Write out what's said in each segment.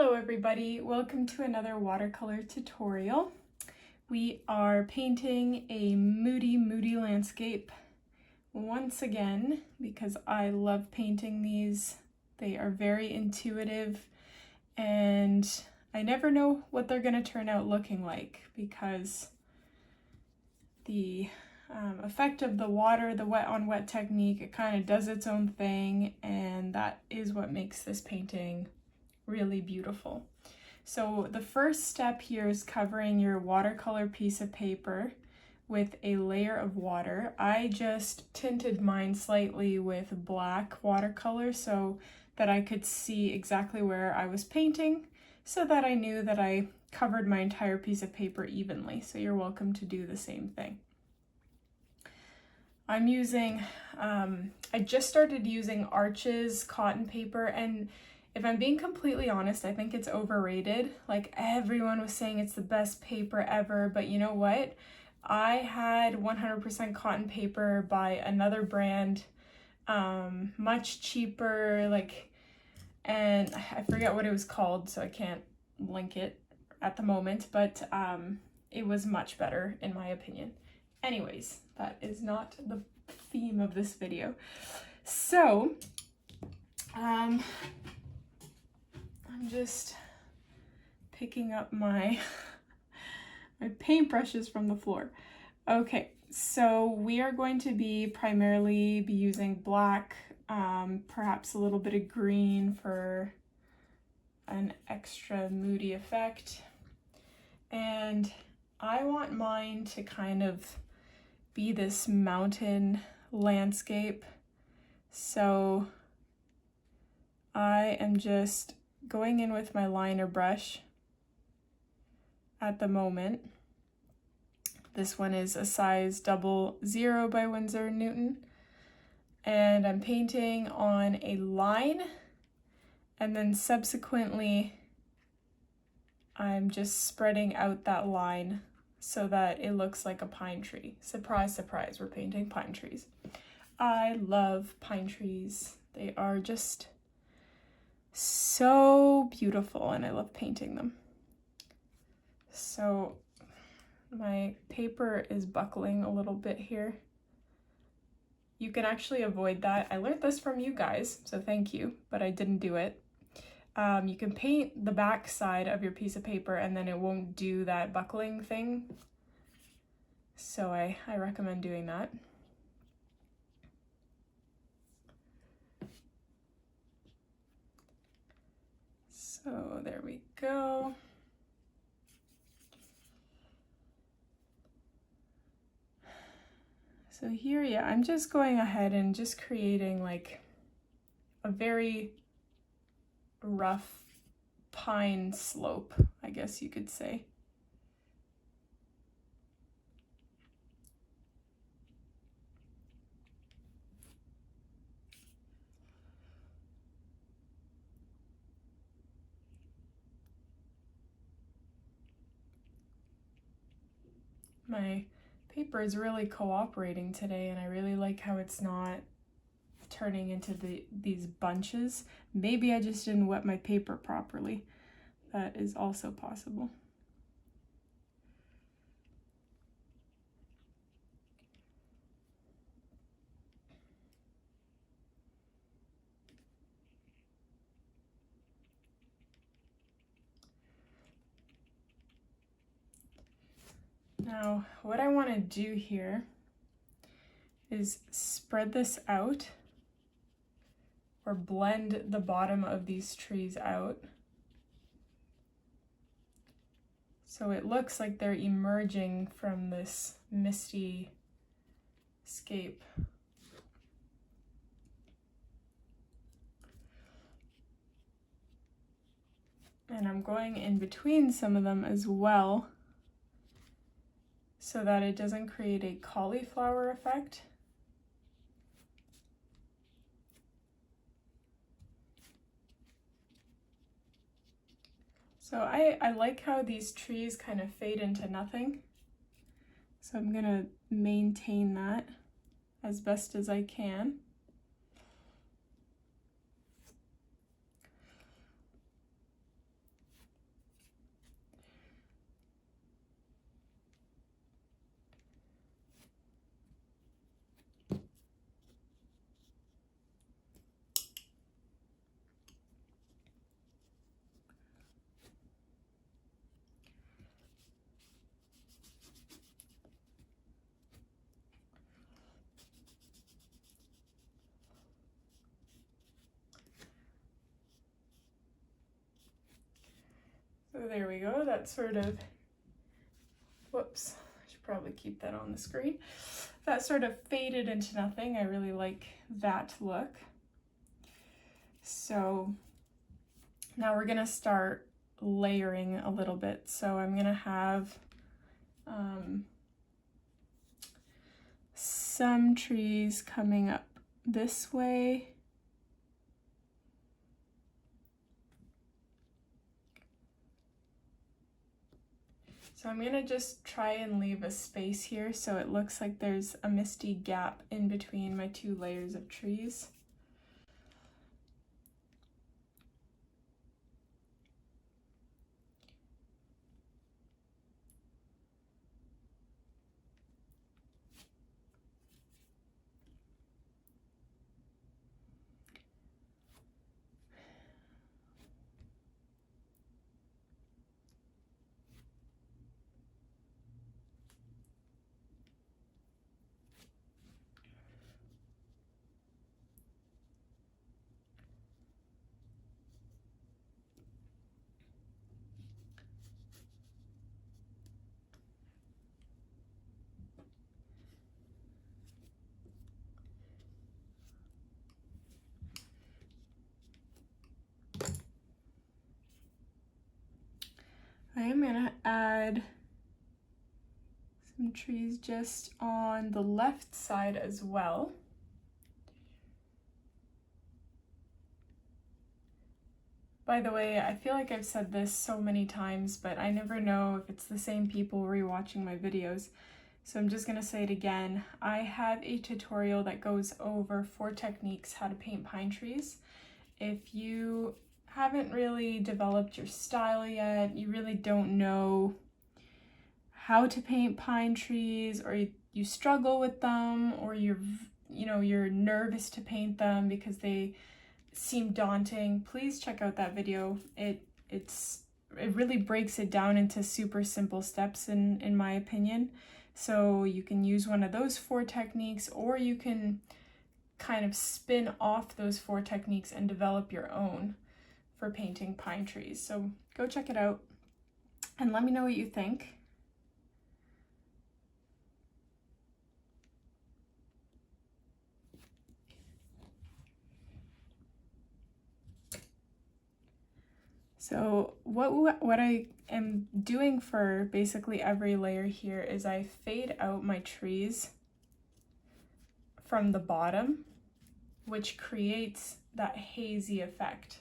Hello everybody, welcome to another watercolor tutorial. We are painting a moody landscape once again because I love painting these. They are very intuitive and I never know what they're going to turn out looking like because the effect of the water, the wet on wet technique, it kind of does its own thing, and that is what makes this painting really beautiful. So the first step here is covering your watercolor piece of paper with a layer of water. I just tinted mine slightly with black watercolor so that I could see exactly where I was painting, so that I knew that I covered my entire piece of paper evenly. So you're welcome to do the same thing. I'm using, I just started using Arches cotton paper, and if I'm being completely honest, I think it's overrated. Like, everyone was saying it's the best paper ever, but you know what? I had 100% cotton paper by another brand, much cheaper, and I forget what it was called, so I can't link it at the moment, but it was much better in my opinion. Anyways, that is not the theme of this video. So, I'm just picking up my paintbrushes from the floor. Okay, so we are going to be primarily using black, perhaps a little bit of green for an extra moody effect. And I want mine to kind of be this mountain landscape. So I am just going in with my liner brush at the moment. This one is a size 00 by Winsor & Newton. And I'm painting on a line, and then subsequently I'm just spreading out that line so that it looks like a pine tree. Surprise, surprise, we're painting pine trees. I love pine trees. They are just so beautiful and I love painting them. So my paper is buckling a little bit here. You can actually avoid that. I learned this from you guys, so thank you, but I didn't do it. You can paint the back side of your piece of paper and then it won't do that buckling thing. So I recommend doing that. So there we go. So here, yeah, I'm just going ahead and just creating like a very rough pine slope, I guess you could say. My paper is really cooperating today, and I really like how it's not turning into these bunches. Maybe I just didn't wet my paper properly. That is also possible. Now, what I want to do here is spread this out, or blend the bottom of these trees out, so it looks like they're emerging from this misty scape. And I'm going in between some of them as well, so that it doesn't create a cauliflower effect. So I like how these trees kind of fade into nothing. So I'm gonna maintain that as best as I can. there we go. That sort of, whoops, I should probably keep that on the screen. That sort of faded into nothing. I really like that look. So now we're gonna start layering a little bit. So I'm gonna have some trees coming up this way. So I'm gonna just try and leave a space here so it looks like there's a misty gap in between my two layers of trees. I am gonna add some trees just on the left side as well. By the way, I feel like I've said this so many times, but I never know if it's the same people rewatching my videos. So I'm just gonna say it again. I have a tutorial that goes over 4 techniques how to paint pine trees. If you haven't really developed your style yet, you really don't know how to paint pine trees, or you struggle with them, or you're nervous to paint them because they seem daunting, please check out that video. It really breaks it down into super simple steps in my opinion. So you can use one of those 4 techniques, or you can kind of spin off those 4 techniques and develop your own for painting pine trees. So go check it out and let me know what you think. So what I am doing for basically every layer here is I fade out my trees from the bottom, which creates that hazy effect.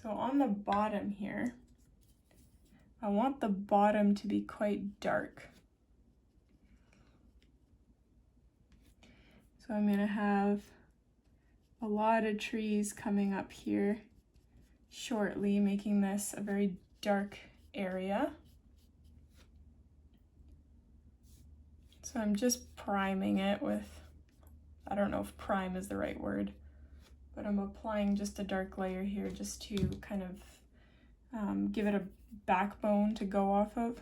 So on the bottom here, I want the bottom to be quite dark. So I'm gonna have a lot of trees coming up here shortly, making this a very dark area. So I'm just priming it with, I don't know if prime is the right word, but I'm applying just a dark layer here just to kind of give it a backbone to go off of.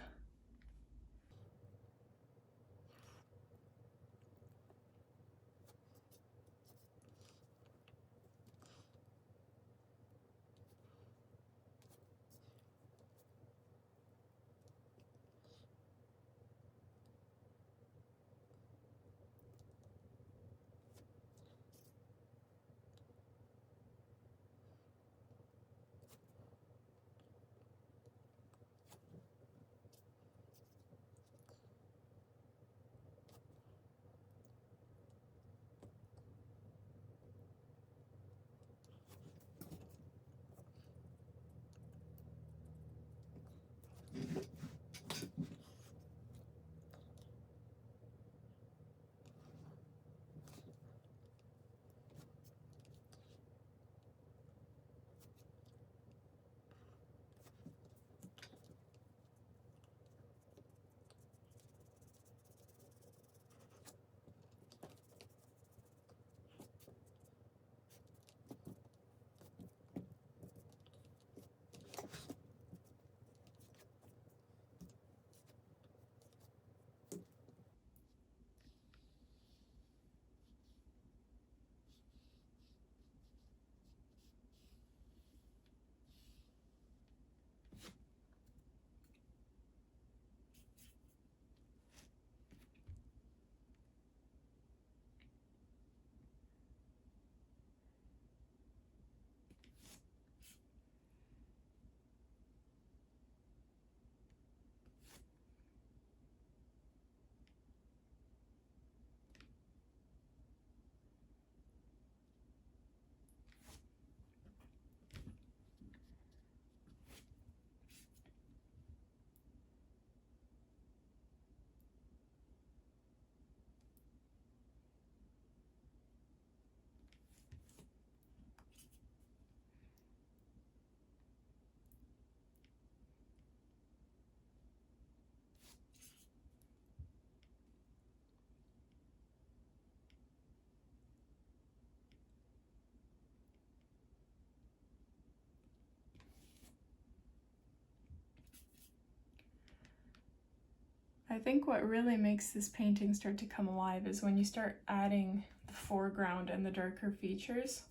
I think what really makes this painting start to come alive is when you start adding the foreground and the darker features,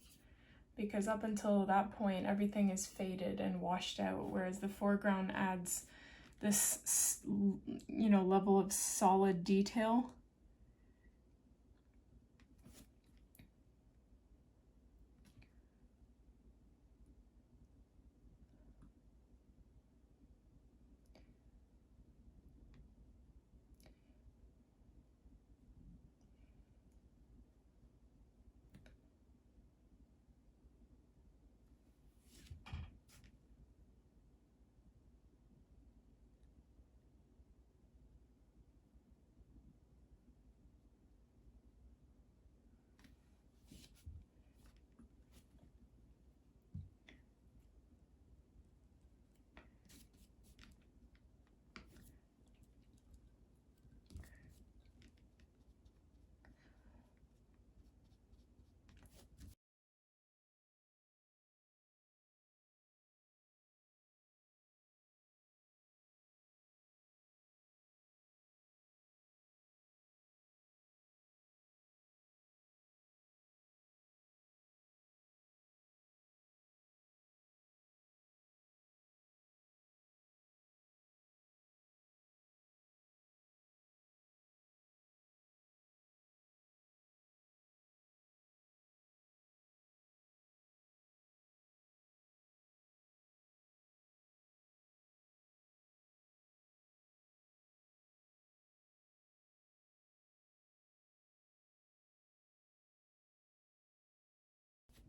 because up until that point everything is faded and washed out, whereas the foreground adds this, you know, level of solid detail.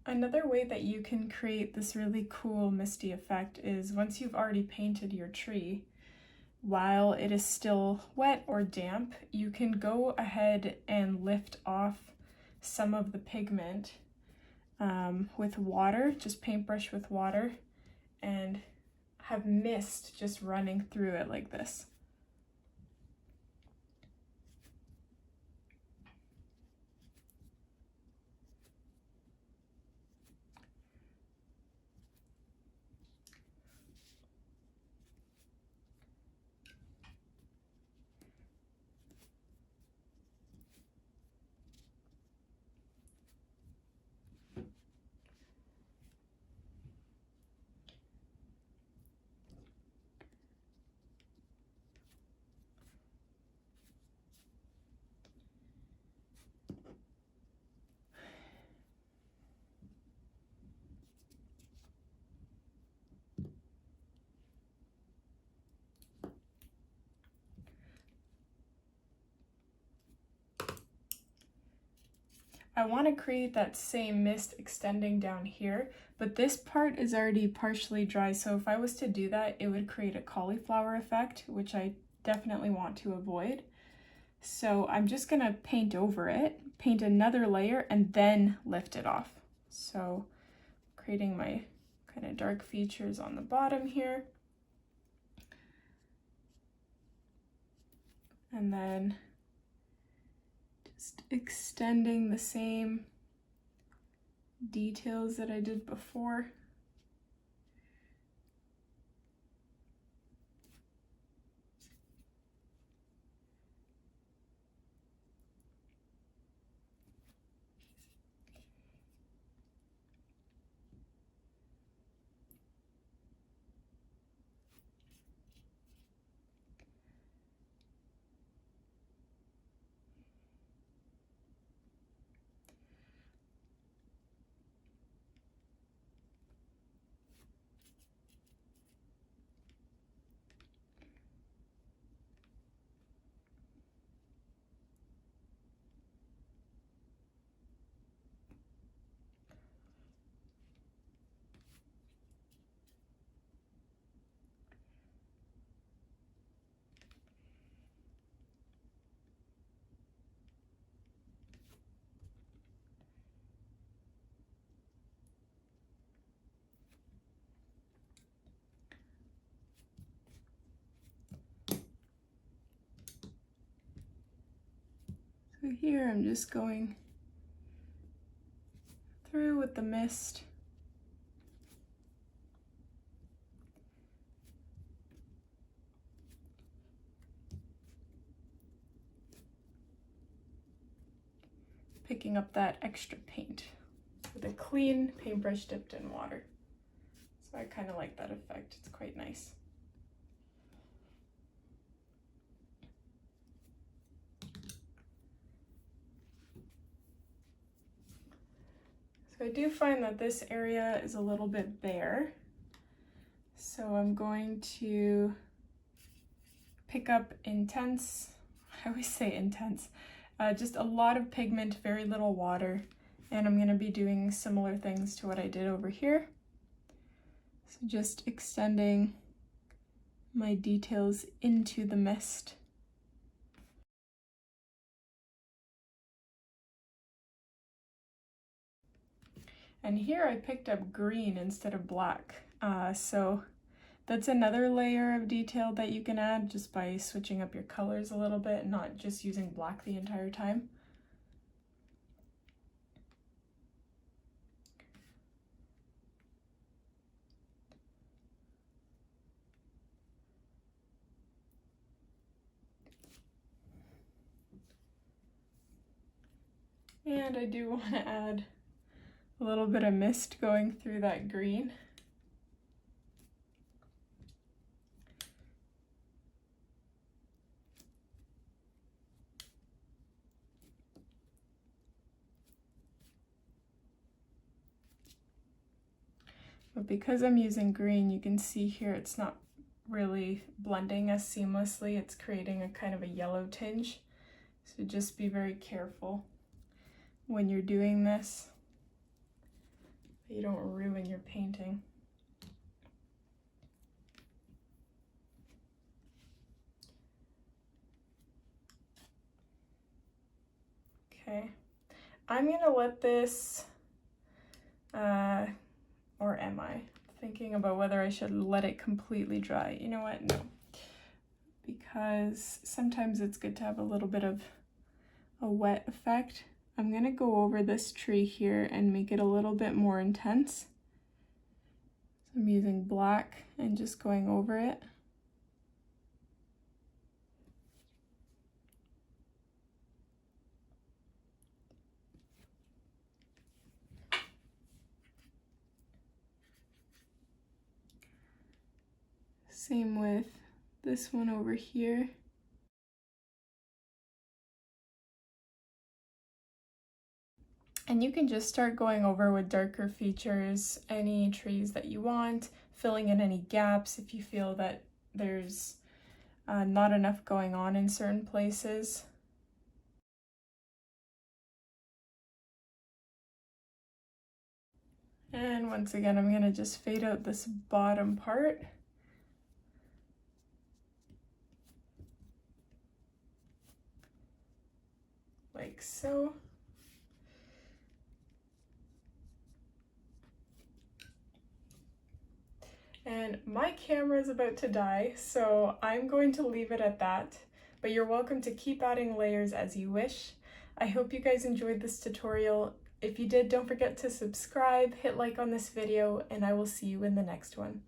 Another way that you can create this really cool misty effect is once you've already painted your tree, while it is still wet or damp, you can go ahead and lift off some of the pigment with water, just paintbrush with water, and have mist just running through it like this. I want to create that same mist extending down here, but this part is already partially dry, so if I was to do that, it would create a cauliflower effect, which I definitely want to avoid. So I'm just going to paint over it, paint another layer, and then lift it off. So creating my kind of dark features on the bottom here. And then just extending the same details that I did before. So here I'm just going through with the mist. picking up that extra paint with a clean paintbrush dipped in water. So I kind of like that effect, it's quite nice. So I do find that this area is a little bit bare. So I'm going to pick up intense, I always say intense, just a lot of pigment, very little water. And I'm gonna be doing similar things to what I did over here. So just extending my details into the mist. And here I picked up green instead of black. So that's another layer of detail that you can add just by switching up your colors a little bit, not just using black the entire time. And I do want to add a little bit of mist going through that green. But because I'm using green, you can see here it's not really blending as seamlessly. It's creating a kind of a yellow tinge. So just be very careful when you're doing this, that you don't ruin your painting. Okay, I'm gonna let this, or am I? Thinking about whether I should let it completely dry. You know what, no. Because sometimes it's good to have a little bit of a wet effect. I'm gonna go over this tree here and make it a little bit more intense. So I'm using black and just going over it. Same with this one over here. And you can just start going over with darker features, any trees that you want, filling in any gaps if you feel that there's not enough going on in certain places. And once again, I'm gonna just fade out this bottom part. Like so. And my camera is about to die, so I'm going to leave it at that, but you're welcome to keep adding layers as you wish. I hope you guys enjoyed this tutorial. If you did, don't forget to subscribe, hit like on this video, and I will see you in the next one.